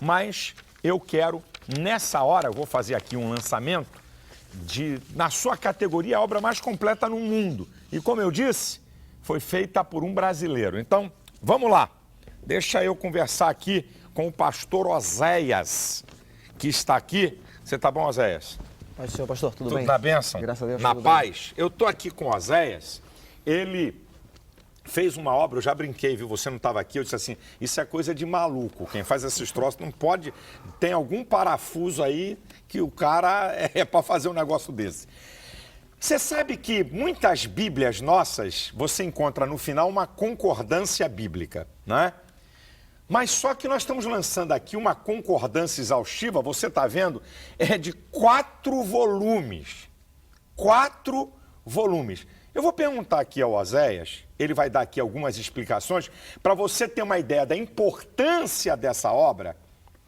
mas eu quero, nessa hora, eu vou fazer aqui um lançamento na sua categoria, a obra mais completa no mundo. E como eu disse, foi feita por um brasileiro. Então, vamos lá. Deixa eu conversar aqui com o pastor Oséias, que está aqui. Você tá bom, Oséias? Paz do Senhor, pastor, tudo bem? Tudo na bênção? Graças a Deus, na tudo paz. Bem. Eu estou aqui com o Oséias. Ele fez uma obra, eu já brinquei, viu? Você não estava aqui, eu disse assim, isso é coisa de maluco. Quem faz esses troços não pode... Tem algum parafuso aí que o cara é para fazer um negócio desse. Você sabe que muitas Bíblias nossas, você encontra no final uma concordância bíblica, né? Mas só que nós estamos lançando aqui uma concordância exaustiva, você está vendo, é de 4 volumes. 4 volumes. Eu vou perguntar aqui ao Oséias, ele vai dar aqui algumas explicações, para você ter uma ideia da importância dessa obra,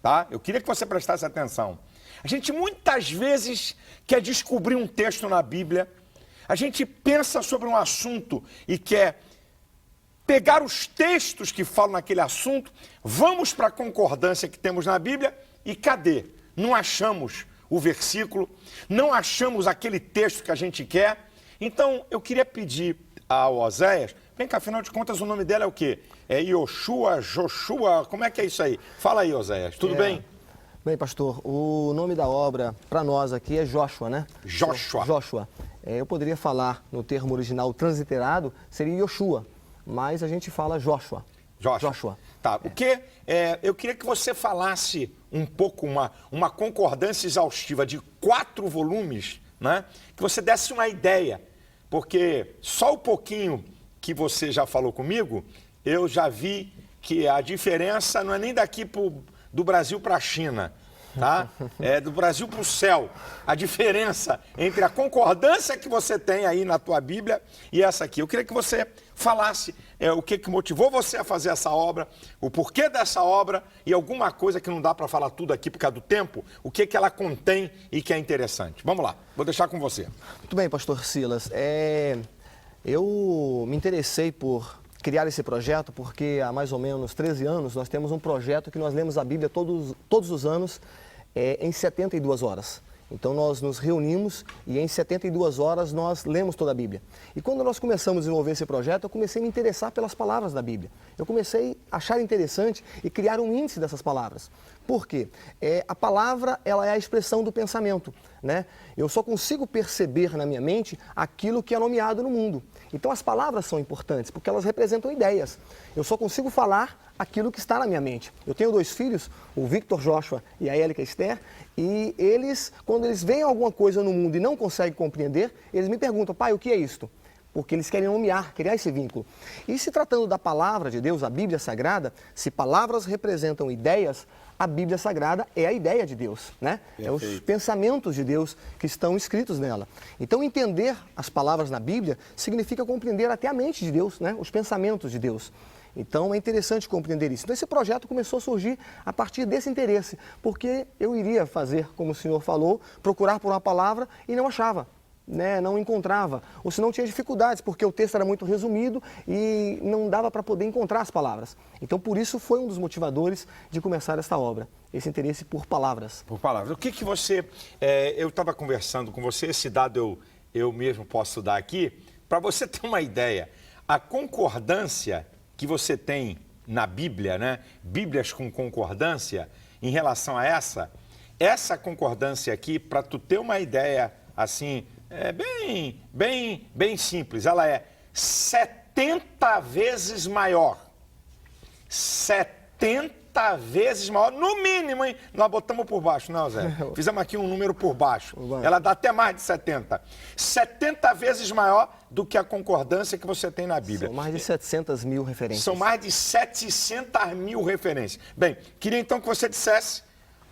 tá? Eu queria que você prestasse atenção. A gente muitas vezes quer descobrir um texto na Bíblia, a gente pensa sobre um assunto e quer pegar os textos que falam naquele assunto, vamos para a concordância que temos na Bíblia e cadê? Não achamos o versículo, não achamos aquele texto que a gente quer. Então, eu queria pedir ao Oséias, vem cá, afinal de contas, o nome dela é o quê? É Yoshua, Joshua, como é que é isso aí? Fala aí, Oséias, tudo bem? Bem, pastor, o nome da obra para nós aqui é Joshua, né? Joshua. Joshua. Eu poderia falar no termo original transliterado, seria Yoshua, mas a gente fala Joshua. Joshua. Tá, eu queria que você falasse um pouco, uma concordância exaustiva de 4 volumes, né? Que você desse uma ideia, porque só o pouquinho que você já falou comigo, eu já vi que a diferença não é nem daqui do Brasil para a China, tá? É do Brasil para o céu. A diferença entre a concordância que você tem aí na tua Bíblia e essa aqui. Eu queria que você falasse o que motivou você a fazer essa obra, o porquê dessa obra e alguma coisa que não dá para falar tudo aqui por causa do tempo, o que ela contém e que é interessante. Vamos lá, vou deixar com você. Muito bem, pastor Silas. Eu me interessei por criar esse projeto porque há mais ou menos 13 anos nós temos um projeto que nós lemos a Bíblia todos os anos em 72 horas. Então nós nos reunimos e em 72 horas nós lemos toda a Bíblia. E quando nós começamos a desenvolver esse projeto, eu comecei a me interessar pelas palavras da Bíblia. Eu comecei a achar interessante e criar um índice dessas palavras. Por quê? A palavra, ela é a expressão do pensamento, né? Eu só consigo perceber na minha mente aquilo que é nomeado no mundo. Então as palavras são importantes, porque elas representam ideias. Eu só consigo falar aquilo que está na minha mente. Eu tenho 2 filhos, o Victor Joshua e a Élica Esther, e eles, quando eles veem alguma coisa no mundo e não conseguem compreender, eles me perguntam, pai, o que é isto? Porque eles querem nomear, criar esse vínculo. E se tratando da palavra de Deus, a Bíblia Sagrada, se palavras representam ideias, a Bíblia Sagrada é a ideia de Deus, né? É os pensamentos de Deus que estão escritos nela. Então, entender as palavras na Bíblia significa compreender até a mente de Deus, né? Os pensamentos de Deus. Então, é interessante compreender isso. Então, esse projeto começou a surgir a partir desse interesse, porque eu iria fazer, como o senhor falou, procurar por uma palavra e não achava. Né, não encontrava, ou se não tinha dificuldades, porque o texto era muito resumido e não dava para poder encontrar as palavras. Então, por isso, foi um dos motivadores de começar esta obra, esse interesse por palavras. Por palavras. O que você... eu estava conversando com você, esse dado eu mesmo posso dar aqui, para você ter uma ideia. A concordância que você tem na Bíblia, né? Bíblias com concordância, em relação a essa concordância aqui, para tu ter uma ideia, assim... É bem simples, ela é 70 vezes maior. 70 vezes maior, no mínimo, hein? Nós botamos por baixo, não, Zé? Fizemos aqui um número por baixo. Ela dá até mais de 70. 70 vezes maior do que a concordância que você tem na Bíblia. São mais de 700 mil referências. São mais de 700 mil referências. Bem, queria então que você dissesse,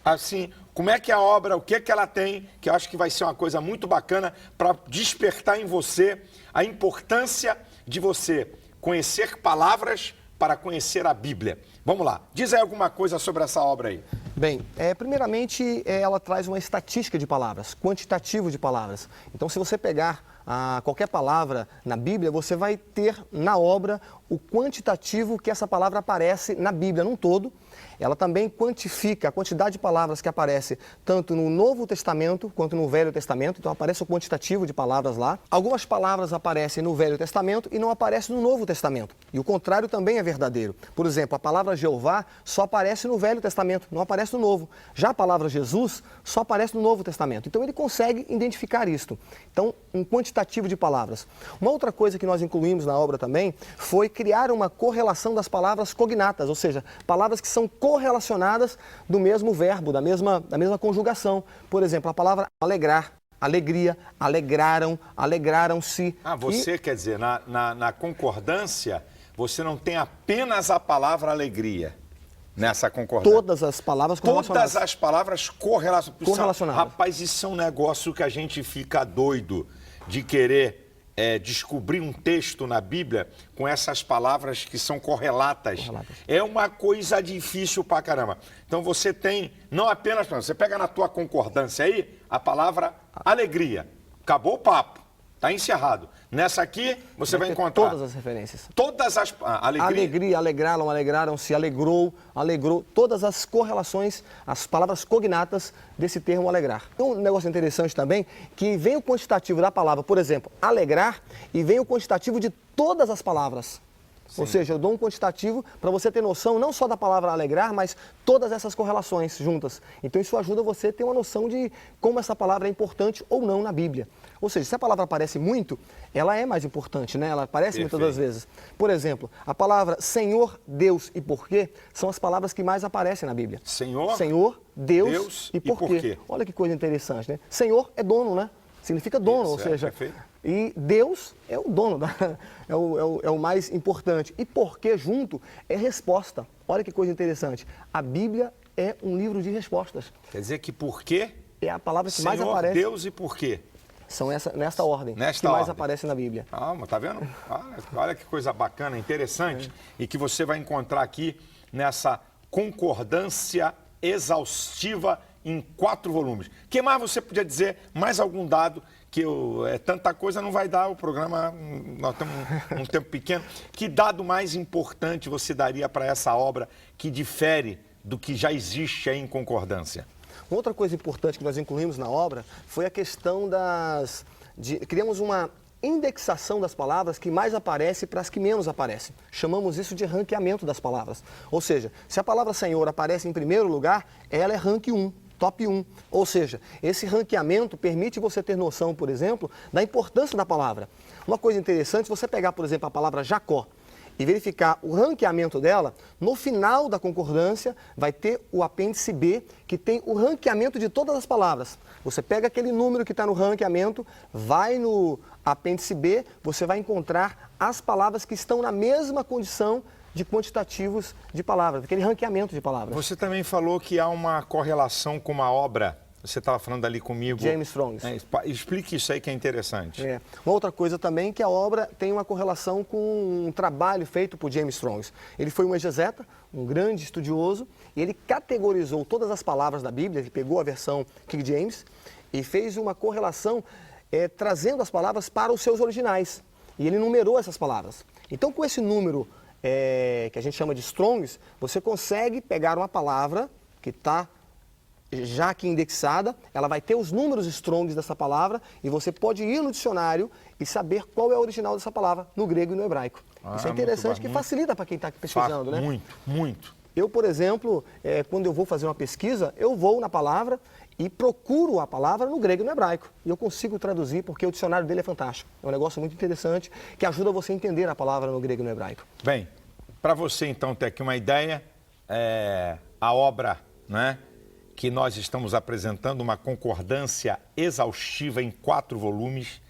assim, como é que é a obra, o que é que ela tem, que eu acho que vai ser uma coisa muito bacana para despertar em você a importância de você conhecer palavras para conhecer a Bíblia. Vamos lá, diz aí alguma coisa sobre essa obra aí. Bem, primeiramente ela traz uma estatística de palavras, quantitativo de palavras. Então, se você pegar a qualquer palavra na Bíblia, você vai ter na obra o quantitativo que essa palavra aparece na Bíblia num todo. Ela também quantifica a quantidade de palavras que aparece tanto no Novo Testamento quanto no Velho Testamento. Então aparece o quantitativo de palavras lá. Algumas palavras aparecem no Velho Testamento e não aparecem no Novo Testamento. E o contrário também é verdadeiro. Por exemplo, a palavra Jeová só aparece no Velho Testamento, não aparece no Novo. Já a palavra Jesus só aparece no Novo Testamento. Então ele consegue identificar isto. Então, um quantitativo de palavras. Uma outra coisa que nós incluímos na obra também foi criar uma correlação das palavras cognatas, ou seja, palavras que são correlacionadas do mesmo verbo, da mesma conjugação. Por exemplo, a palavra alegrar, alegria, alegraram, alegraram-se. Você quer dizer, na concordância, você não tem apenas a palavra alegria nessa concordância. Todas as palavras correlacionadas. Todas as palavras correlacionadas. Rapaz, isso é um negócio que a gente fica doido de querer descobrir um texto na Bíblia com essas palavras que são correlatas. É uma coisa difícil pra caramba. Então você tem, não apenas, você pega na tua concordância aí, a palavra alegria. Acabou o papo, tá encerrado. Nessa aqui, você vai encontrar todas as referências. Todas as... Alegria, alegraram, alegraram-se, alegrou, alegrou. Todas as correlações, as palavras cognatas desse termo alegrar. Um negócio interessante também, que vem o quantitativo da palavra, por exemplo, alegrar, e vem o quantitativo de todas as palavras. Sim. Ou seja, eu dou um quantitativo para você ter noção não só da palavra alegrar, mas todas essas correlações juntas. Então isso ajuda você a ter uma noção de como essa palavra é importante ou não na Bíblia. Ou seja, se a palavra aparece muito, ela é mais importante, né? Ela aparece muitas das vezes. Por exemplo, a palavra Senhor, Deus e porquê são as palavras que mais aparecem na Bíblia. Senhor, Deus e porquê. Olha que coisa interessante, né? Senhor é dono, né? Significa dono, ou seja... E Deus é o dono, é o mais importante. E porquê junto é resposta. Olha que coisa interessante. A Bíblia é um livro de respostas. Quer dizer que porquê? É a palavra que mais Senhor, aparece. Deus e porquê? São nesta ordem que mais aparece na Bíblia. Tá vendo? Olha que coisa bacana, interessante. E que você vai encontrar aqui nessa concordância exaustiva em 4 volumes. O que mais você podia dizer? Mais algum dado? Que tanta coisa não vai dar, o programa, nós temos um tempo pequeno. Que dado mais importante você daria para essa obra que difere do que já existe aí em concordância? Outra coisa importante que nós incluímos na obra foi a questão criamos uma indexação das palavras que mais aparece para as que menos aparecem. Chamamos isso de ranqueamento das palavras. Ou seja, se a palavra Senhor aparece em primeiro lugar, ela é rank 1. Top 1. Ou seja, esse ranqueamento permite você ter noção, por exemplo, da importância da palavra. Uma coisa interessante, se você pegar, por exemplo, a palavra Jacó e verificar o ranqueamento dela, no final da concordância vai ter o apêndice B, que tem o ranqueamento de todas as palavras. Você pega aquele número que está no ranqueamento, vai no apêndice B, você vai encontrar as palavras que estão na mesma condição de quantitativos de palavras, aquele ranqueamento de palavras. Você também falou que há uma correlação com uma obra, você estava falando ali comigo... James Strong. Explique isso aí que é interessante. Uma outra coisa também que a obra tem uma correlação com um trabalho feito por James Strong. Ele foi um exegeta, um grande estudioso, e ele categorizou todas as palavras da Bíblia, ele pegou a versão King James e fez uma correlação trazendo as palavras para os seus originais. E ele numerou essas palavras. Então, com esse número que a gente chama de Strongs, você consegue pegar uma palavra que está já aqui indexada, ela vai ter os números Strongs dessa palavra e você pode ir no dicionário e saber qual é o original dessa palavra no grego e no hebraico. Isso é interessante, que facilita para quem está pesquisando, né? Muito. Eu, por exemplo, quando eu vou fazer uma pesquisa, eu vou na palavra e procuro a palavra no grego e no hebraico. E eu consigo traduzir porque o dicionário dele é fantástico. É um negócio muito interessante que ajuda você a entender a palavra no grego e no hebraico. Bem, para você então ter aqui uma ideia, a obra, né, que nós estamos apresentando, uma concordância exaustiva em 4 volumes,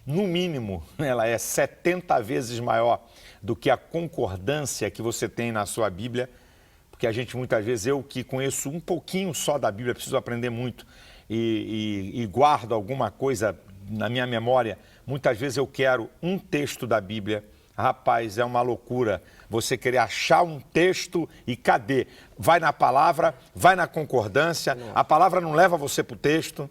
no mínimo ela é 70 vezes maior do que a concordância que você tem na sua Bíblia, porque a gente muitas vezes, eu que conheço um pouquinho só da Bíblia, preciso aprender muito e guardo alguma coisa na minha memória, muitas vezes eu quero um texto da Bíblia. Rapaz, é uma loucura você querer achar um texto e cadê? Vai na palavra, vai na concordância, a palavra não leva você para o texto.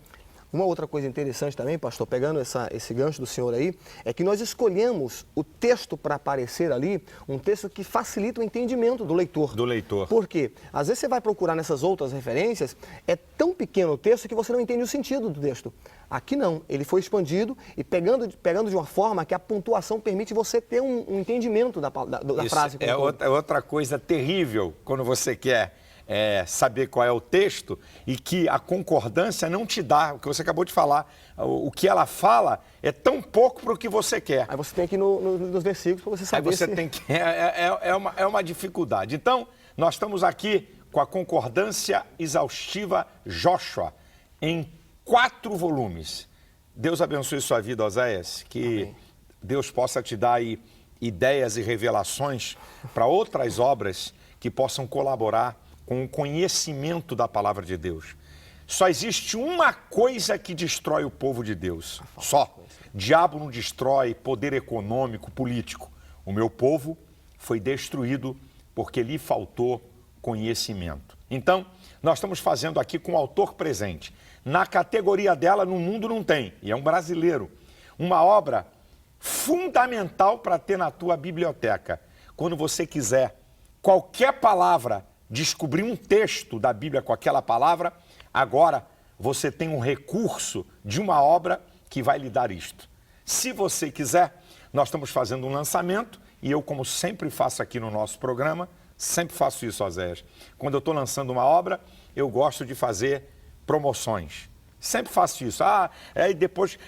Uma outra coisa interessante também, pastor, pegando esse gancho do senhor aí, é que nós escolhemos o texto para aparecer ali, um texto que facilita o entendimento do leitor. Do leitor. Por quê? Às vezes você vai procurar nessas outras referências, é tão pequeno o texto que você não entende o sentido do texto. Aqui não, ele foi expandido e pegando de uma forma que a pontuação permite você ter um entendimento da frase. É outra coisa terrível quando você quer saber qual é o texto e que a concordância não te dá, o que você acabou de falar. O que ela fala é tão pouco para o que você quer. Aí você tem que ir nos versículos para você saber. Aí você tem que... É uma dificuldade. Então, nós estamos aqui com a concordância exaustiva Joshua, em 4 volumes. Deus abençoe sua vida, Oséias, que Amém. Deus possa te dar aí ideias e revelações para outras obras que possam colaborar com o conhecimento da palavra de Deus. Só existe uma coisa que destrói o povo de Deus. Só. Diabo não destrói poder econômico, político. O meu povo foi destruído porque lhe faltou conhecimento. Então, nós estamos fazendo aqui com o autor presente. Na categoria dela, no mundo não tem, e é um brasileiro. Uma obra fundamental para ter na tua biblioteca. Quando você quiser qualquer palavra, descobrir um texto da Bíblia com aquela palavra, agora você tem um recurso de uma obra que vai lhe dar isto. Se você quiser, nós estamos fazendo um lançamento, e eu, como sempre faço aqui no nosso programa, sempre faço isso, Oséias. Quando eu estou lançando uma obra, eu gosto de fazer promoções. Sempre faço isso. E depois,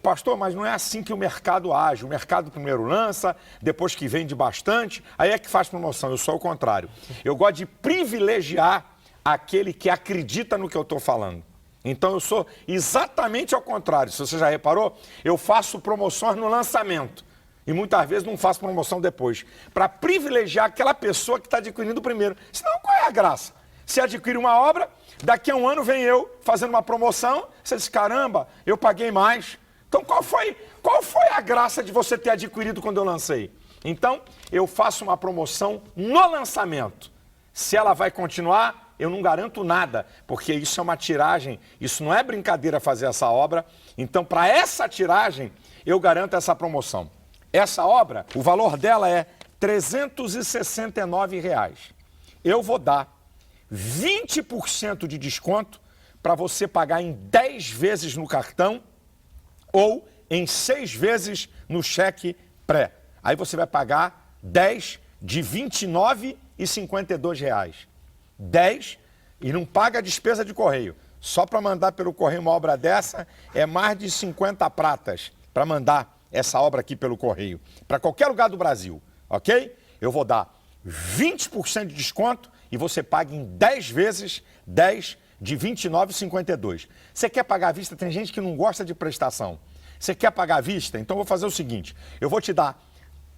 pastor, mas não é assim que o mercado age. O mercado primeiro lança, depois que vende bastante, aí é que faz promoção. Eu sou o contrário. Eu gosto de privilegiar aquele que acredita no que eu estou falando. Então eu sou exatamente ao contrário. Se você já reparou, eu faço promoções no lançamento. E muitas vezes não faço promoção depois. Para privilegiar aquela pessoa que está adquirindo primeiro. Senão, qual é a graça? Você adquire uma obra, daqui a um ano vem eu fazendo uma promoção, você diz, caramba, eu paguei mais. Então, qual foi a graça de você ter adquirido quando eu lancei? Então, eu faço uma promoção no lançamento. Se ela vai continuar, eu não garanto nada, porque isso é uma tiragem, isso não é brincadeira fazer essa obra. Então, para essa tiragem, eu garanto essa promoção. Essa obra, o valor dela é R$ 369. Eu vou dar 20% de desconto para você pagar em 10 vezes no cartão ou em 6 vezes no cheque pré. Aí você vai pagar 10 de R$ 29,52. 10 e não paga a despesa de correio. Só para mandar pelo correio uma obra dessa é mais de 50 pratas para mandar essa obra aqui pelo correio. Para qualquer lugar do Brasil, ok? Eu vou dar 20% de desconto e você paga em 10 vezes 10 de R$ 29,52. Você quer pagar à vista? Tem gente que não gosta de prestação. Você quer pagar à vista? Então eu vou fazer o seguinte, eu vou te dar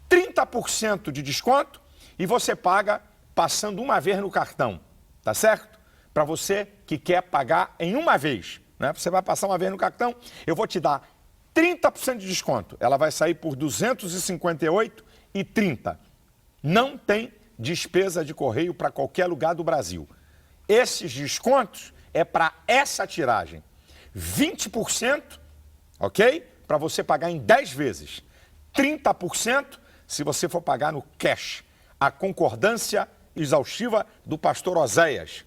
30% de desconto e você paga passando uma vez no cartão, tá certo? Para você que quer pagar em uma vez, né? Você vai passar uma vez no cartão, eu vou te dar 30% de desconto. Ela vai sair por R$ 258,30. Não tem despesa de correio para qualquer lugar do Brasil. Esses descontos é para essa tiragem. 20%, ok? Para você pagar em 10 vezes. 30% se você for pagar no cash. A concordância exaustiva do pastor Oséias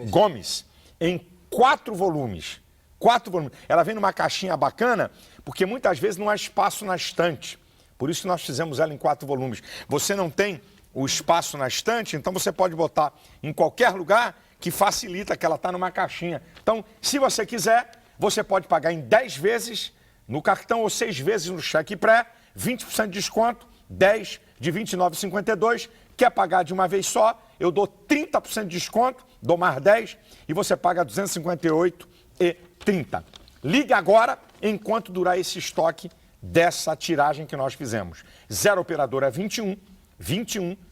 Gomes, em 4 volumes. 4 volumes. Ela vem numa caixinha bacana, porque muitas vezes não há espaço na estante. Por isso que nós fizemos ela em 4 volumes. Você não tem o espaço na estante, então você pode botar em qualquer lugar que facilita que ela está numa caixinha. Então, se você quiser, você pode pagar em 10 vezes no cartão ou 6 vezes no cheque pré, 20% de desconto, 10 de R$ 29,52. Quer pagar de uma vez só, eu dou 30% de desconto, dou mais 10 e você paga R$ 258,30. Liga agora enquanto durar esse estoque dessa tiragem que nós fizemos. 0 operadora 21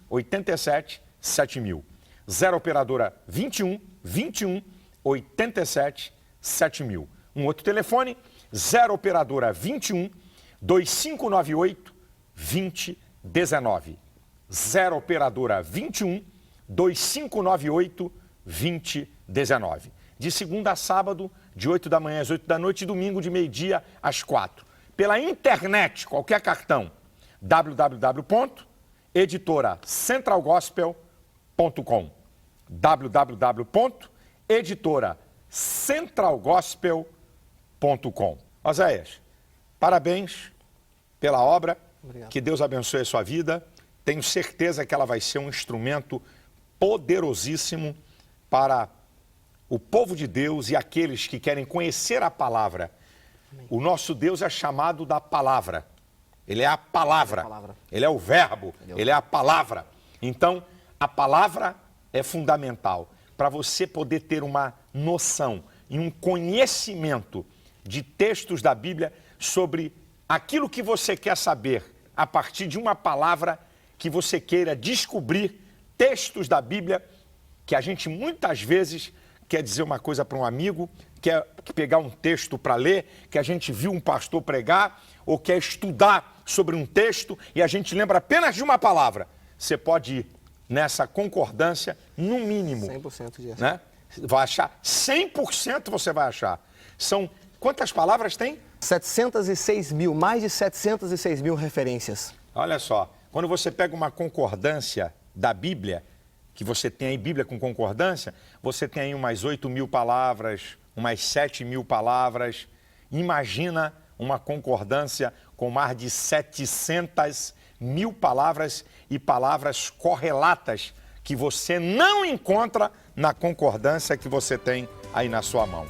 87 7000. 0 operadora 21 87 7000. Um outro telefone, 0 operadora 21 2598 2019. 0 operadora 21 2598 2019. De segunda a sábado, de 8 da manhã às 8 da noite e domingo de meio-dia às 4. Pela internet, qualquer cartão, www.editoracentralgospel.com www.editoracentralgospel.com. Oséias, parabéns pela obra. Obrigado. Que Deus abençoe a sua vida. Tenho certeza que ela vai ser um instrumento poderosíssimo para o povo de Deus e aqueles que querem conhecer a palavra. Amém. O nosso Deus é chamado da palavra. Ele é a palavra. Ele é o verbo. Ele é a palavra. Então, a palavra é fundamental para você poder ter uma noção e um conhecimento de textos da Bíblia sobre aquilo que você quer saber a partir de uma palavra que você queira descobrir, textos da Bíblia que a gente muitas vezes quer dizer uma coisa para um amigo, quer pegar um texto para ler, que a gente viu um pastor pregar, ou quer estudar sobre um texto e a gente lembra apenas de uma palavra. Você pode ir nessa concordância, no mínimo. 100% disso. Né? Vai achar, 100% você vai achar. São, quantas palavras tem? 706 mil, mais de 706 mil referências. Olha só, quando você pega uma concordância da Bíblia, que você tem aí Bíblia com concordância, você tem aí umas 8 mil palavras, umas 7 mil palavras. Imagina uma concordância com mais de 700 mil palavras e palavras correlatas que você não encontra na concordância que você tem aí na sua mão.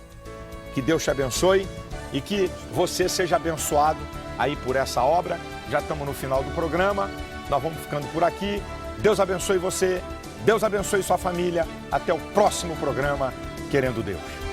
Que Deus te abençoe e que você seja abençoado aí por essa obra. Já estamos no final do programa, nós vamos ficando por aqui. Deus abençoe você, Deus abençoe sua família. Até o próximo programa, querendo Deus.